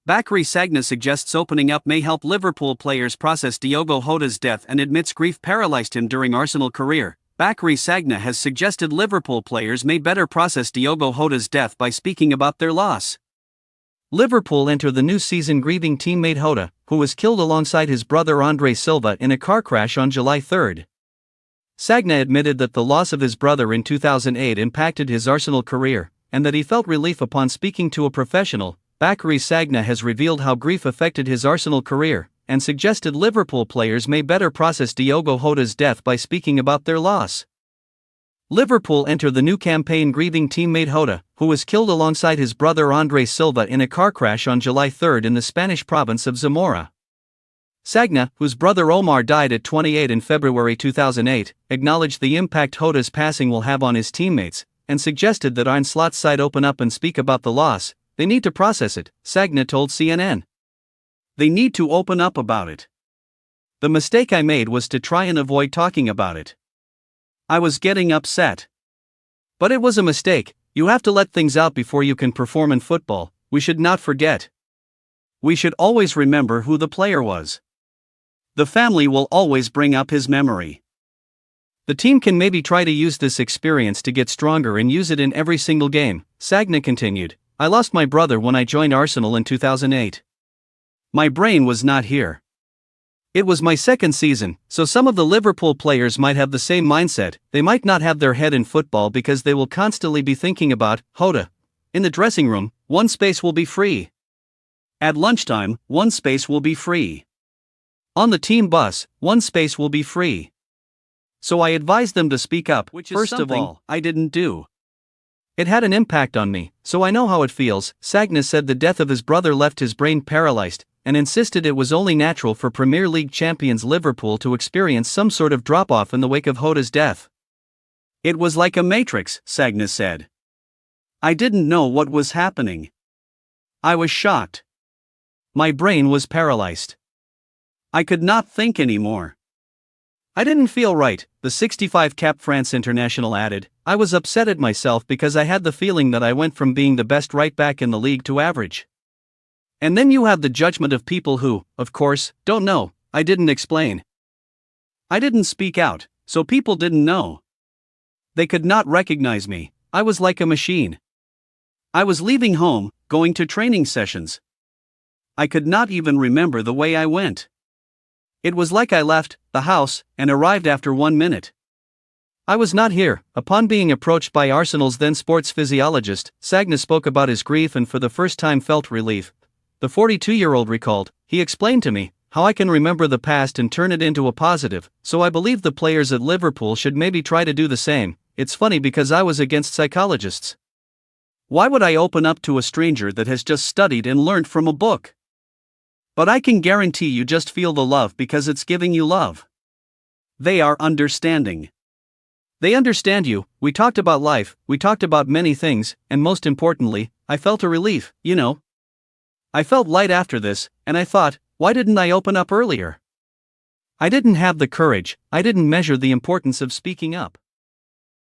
Bacary Sagna suggests opening up may help Liverpool players process Diogo Jota's death and admits grief paralysed him during Arsenal career. Bacary Sagna has suggested Liverpool players may better process Diogo Jota's death by speaking about their loss. Liverpool enter the new season grieving teammate Jota, who was killed alongside his brother Andre Silva in a car crash on July 3. Sagna admitted that the loss of his brother in 2008 impacted his Arsenal career, and that he felt relief upon speaking to a professional. Bacary Sagna has revealed how grief affected his Arsenal career, and suggested Liverpool players may better process Diogo Jota's death by speaking about their loss. Liverpool enter the new campaign grieving teammate Jota, who was killed alongside his brother Andre Silva in a car crash on July 3 in the Spanish province of Zamora. Sagna, whose brother Omar died at 28 in February 2008, acknowledged the impact Jota's passing will have on his teammates, and suggested that Arsenal's side open up and speak about the loss. They need to process it, Sagna told CNN. They need to open up about it. The mistake I made was to try and avoid talking about it. I was getting upset. But it was a mistake. You have to let things out before you can perform in football. We should not forget. We should always remember who the player was. The family will always bring up his memory. The team can maybe try to use this experience to get stronger and use it in every single game, Sagna continued. I lost my brother when I joined Arsenal in 2008. My brain was not here. It was my second season, so some of the Liverpool players might have the same mindset. They might not have their head in football because they will constantly be thinking about Jota. In the dressing room, one space will be free. At lunchtime, one space will be free. On the team bus, one space will be free. So I advised them to speak up, which is something I didn't do. It had an impact on me, so I know how it feels. Sagna said the death of his brother left his brain paralyzed, and insisted it was only natural for Premier League champions Liverpool to experience some sort of drop-off in the wake of Jota's death. It was like a matrix, Sagna said. I didn't know what was happening. I was shocked. My brain was paralyzed. I could not think anymore. I didn't feel right, the 65-cap France international added. I was upset at myself because I had the feeling that I went from being the best right-back in the league to average. And then you have the judgment of people who, of course, don't know. I didn't explain. I didn't speak out, so people didn't know. They could not recognize me. I was like a machine. I was leaving home, going to training sessions. I could not even remember the way I went. It was like I left the house and arrived after 1 minute. I was not here. Upon being approached by Arsenal's then sports physiologist, Sagna spoke about his grief and for the first time felt relief. The 42-year-old recalled, he explained to me how I can remember the past and turn it into a positive, so I believe the players at Liverpool should maybe try to do the same. It's funny because I was against psychologists. Why would I open up to a stranger that has just studied and learned from a book? But I can guarantee you just feel the love because it's giving you love. They are understanding. They understand you. We talked about life, we talked about many things, and most importantly, I felt a relief, you know. I felt light after this, and I thought, why didn't I open up earlier? I didn't have the courage, I didn't measure the importance of speaking up.